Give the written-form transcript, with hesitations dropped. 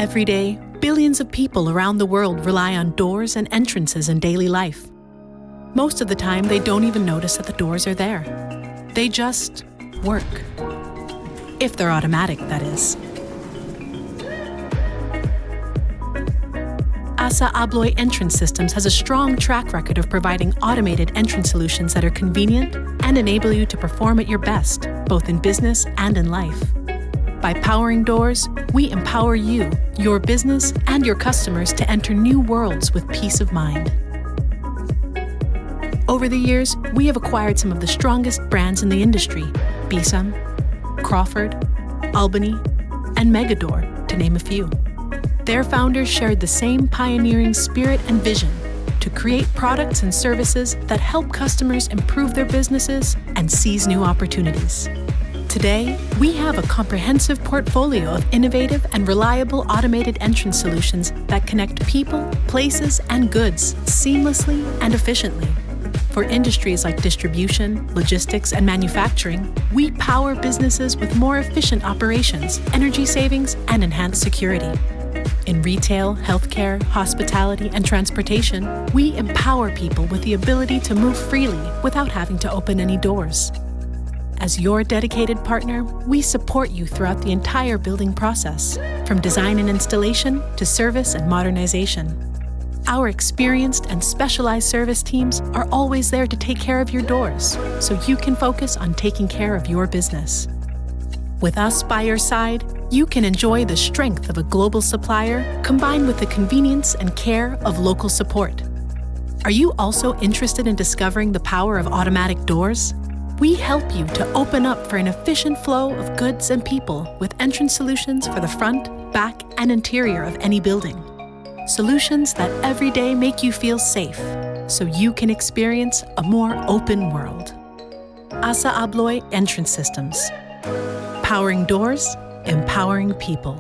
Every day, billions of people around the world rely on doors and entrances in daily life. Most of the time, they don't even notice that the doors are there. They just work. If they're automatic, that is. ASSA ABLOY Entrance Systems has a strong track record of providing automated entrance solutions that are convenient and enable you to perform at your best, both in business and in life. By powering doors, we empower you, your business, and your customers to enter new worlds with peace of mind. Over the years, we have acquired some of the strongest brands in the industry: Bisam, Crawford, Albany, and Megador, to name a few. Their founders shared the same pioneering spirit and vision to create products and services that help customers improve their businesses and seize new opportunities. Today, we have a comprehensive portfolio of innovative and reliable automated entrance solutions that connect people, places, and goods seamlessly and efficiently. For industries like distribution, logistics, and manufacturing, we power businesses with more efficient operations, energy savings, and enhanced security. In retail, healthcare, hospitality, and transportation, we empower people with the ability to move freely without having to open any doors. As your dedicated partner, we support you throughout the entire building process, from design and installation to service and modernization. Our experienced and specialized service teams are always there to take care of your doors, so you can focus on taking care of your business. With us by your side, you can enjoy the strength of a global supplier combined with the convenience and care of local support. Are you also interested in discovering the power of automatic doors? We help you to open up for an efficient flow of goods and people with entrance solutions for the front, back, and interior of any building. Solutions that every day make you feel safe, so you can experience a more open world. ASSA ABLOY Entrance Systems. Powering doors, empowering people.